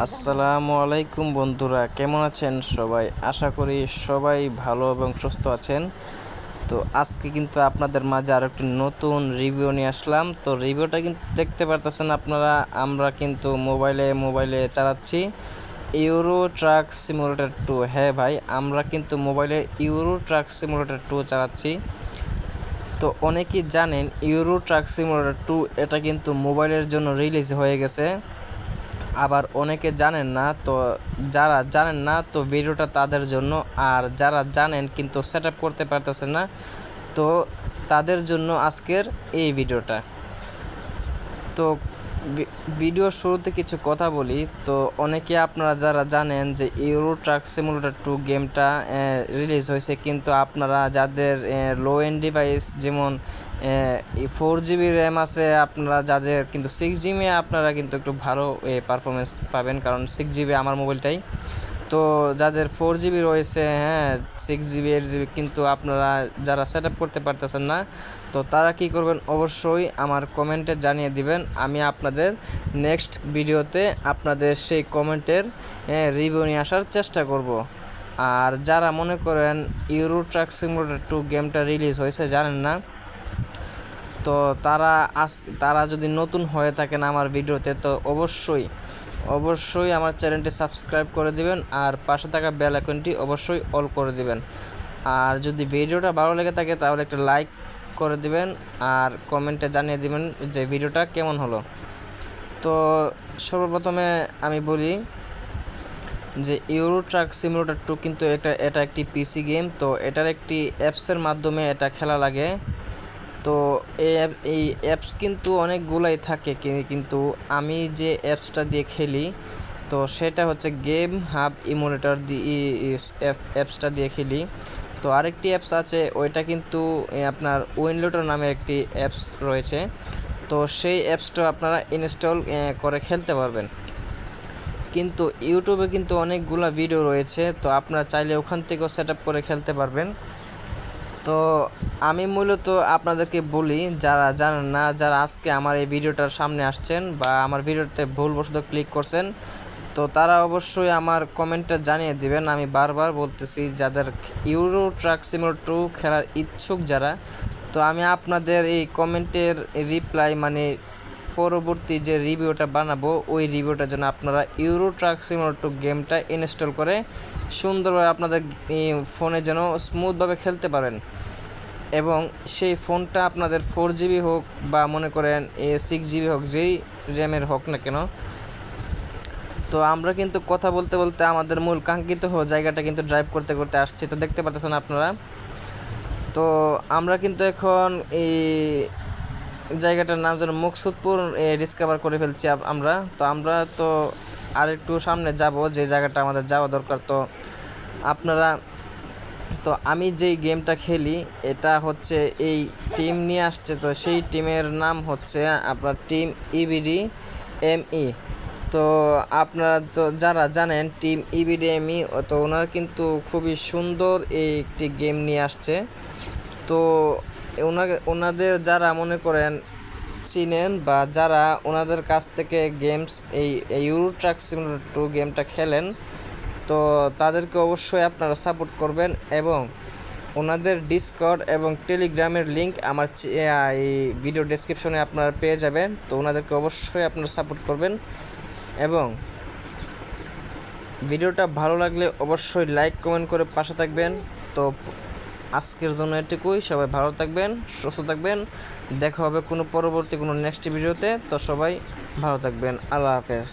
আসসালামু আলাইকুম বন্ধুরা, কেমন আছেন সবাই? আশা করি সবাই ভালো এবং সুস্থ আছেন। তো আজকে কিন্তু আপনাদের মাঝে আরও একটি নতুন রিভিউ নিয়ে আসলাম। তো রিভিউটা কিন্তু দেখতে পারতেছেন আপনারা, আমরা কিন্তু মোবাইলে চালাচ্ছি ইউরো ট্রাক সিমুলেটর 2। হ্যাঁ ভাই, আমরা কিন্তু মোবাইলে ইউরো ট্রাক সিমুলেটর 2 চালাচ্ছি। তো অনেকেই জানেন ইউরো ট্রাক সিমুলেটর 2 এটা কিন্তু মোবাইলের জন্য রিলিজ হয়ে গেছে। আবার অনেকে জানেন না, তো যারা জানেন না তো ভিডিওটা তাদের জন্য, আর যারা জানেন কিন্তু সেট আপ করতে পারতেছেন না তো তাদের জন্য আজকের এই ভিডিওটা। তো ভিডিওর শুরুতে কিছু কথা বলি। তো অনেকে আপনারা যারা জানেন যে ইউরো ট্রাক সিমুলেটর 2 গেমটা রিলিজ হয়েছে, কিন্তু আপনারা যাদের লো এন্ড ডিভাইস যেমন 4 GB র্যাম আছে, আপনারা যাদের কিন্তু 6 GB আপনারা কিন্তু একটু ভালো পারফরমেন্স পাবেন, কারণ 6 GB আমার মোবাইলটাই। তো যাদের 4 GB রয়েছে, 6 GB 8 GB, কিন্তু আপনারা যারা সেট আপ করতে পারতেছেন না, তো তারা কি করবেন অবশ্যই আমার কমেন্টে জানিয়ে দিবেন। আমি আপনাদের নেক্সট ভিডিওতে আপনাদের সেই কমেন্টের রিভিউ নিয়ে আসার চেষ্টা করব। আর যারা মনে করেন ইউরো ট্রাক সিমুলেটর 2 গেমটা রিলিজ হয়েছে জানেন না, তো তারা যদি নতুন হয়ে থাকেন আমার ভিডিওতে, তো অবশ্যই আমার চ্যানেলটি সাবস্ক্রাইব করে দিবেন, আর পাশে থাকা বেল আইকনটি অবশ্যই অল করে দিবেন। আর যদি ভিডিওটা ভালো লেগে থাকে তাহলে একটা লাইক করে দিবেন, আর কমেন্টে জানিয়ে দিবেন যে ভিডিওটা কেমন হলো। তো সর্বপ্রথমে আমি বলি যে ইউরো ট্রাক সিমুলেটর 2 কিন্তু এটা একটি পিসি গেম। তো এটার একটি অ্যাপসের মাধ্যমে এটা খেলা লাগে। তো এই অ্যাপস কিন্তু অনেকগুলাই থাকে, কিন্তু আমি যে অ্যাপসটা দিয়ে খেলি তো সেটা হচ্ছে গেম হাব ইমুলেটর দিয়ে অ্যাপসটা দিয়ে খেলি। তো আরেকটি অ্যাপস আছে, ওইটা কিন্তু আপনার উইনলোটার নামে একটি অ্যাপস রয়েছে। তো সেই অ্যাপসটা আপনারা ইনস্টল করে খেলতে পারবেন। কিন্তু ইউটিউবে কিন্তু অনেকগুলো ভিডিও রয়েছে, তো আপনারা চাইলে ওখান থেকেও সেট আপ করে খেলতে পারবেন। তো আমি মূলত আপনাদেরকে বলি, যারা জানেন না, যারা আজকে আমার এই ভিডিওটার সামনে আসছেন বা আমার ভিডিওতে ভুলবশত ক্লিক করছেন, তো তারা অবশ্যই আমার কমেন্টে জানিয়ে দিবেন। আমি বারবার বলতেছি, যাদের ইউরো ট্রাক সিমুলেটর 2 খেলার ইচ্ছুক যারা, তো আমি আপনাদের এই কমেন্টের রিপ্লাই মানে পরবর্তী যে রিভিউটা বানাবো ওই রিভিউটার জন্য আপনারা ইউরো ট্রাক সিমুলেটর 2 গেমটা ইনস্টল করে সুন্দরভাবে আপনাদের ফোনে যেন স্মুথভাবে খেলতে পারেন, এবং সেই ফোনটা আপনাদের 4 GB হোক বা মনে করেন 6 GB হোক, যেই র্যামের হোক না কেন। তো আমরা কিন্তু কথা বলতে বলতে আমাদের মূল কাঙ্ক্ষিত জায়গাটা কিন্তু ড্রাইভ করতে করতে আসছি, তো দেখতে পাচ্ছেন আপনারা। তো আমরা কিন্তু এখন এই জায়গাটার নাম যেন মুকসুদপুর ডিসকভার করে ফেলছি আমরা। তো আর একটু সামনে যাব, যে জায়গাটা আমাদের যাওয়া দরকার। তো আপনারা, তো আমি যেই গেমটা খেলি এটা হচ্ছে এই টিম নিয়ে আসছে, তো সেই টিমের নাম হচ্ছে আপনার টিম EBDME। তো আপনারা তো যারা জানেন টিম EBDME, তো ওনারা কিন্তু খুবই সুন্দর এই একটি গেম নিয়ে আসছে। তো ওনাদের যারা মনে করেন চিনেন বা যারা ওনাদের কাছ থেকে গেমস এই ইউরো ট্রাক সিমুলেটর 2 গেমটা খেলেন, তো তাদেরকে অবশ্যই আপনারা সাপোর্ট করবেন, এবং ওনাদের ডিসকর্ড এবং টেলিগ্রামের লিঙ্ক আমার এই ভিডিও ডেসক্রিপশনে আপনারা পেয়ে যাবেন। তো ওনাদেরকে অবশ্যই আপনারা সাপোর্ট করবেন, এবং ভিডিওটা ভালো লাগলে অবশ্যই লাইক কমেন্ট করে পাশে থাকবেন। তো আজকের জন্য এটুকুই, সবাই ভালো থাকবেন, সুস্থ থাকবেন, দেখা হবে কোনো পরবর্তী কোনো নেক্সট ভিডিওতে। তো সবাই ভালো থাকবেন, আল্লাহ হাফেজ।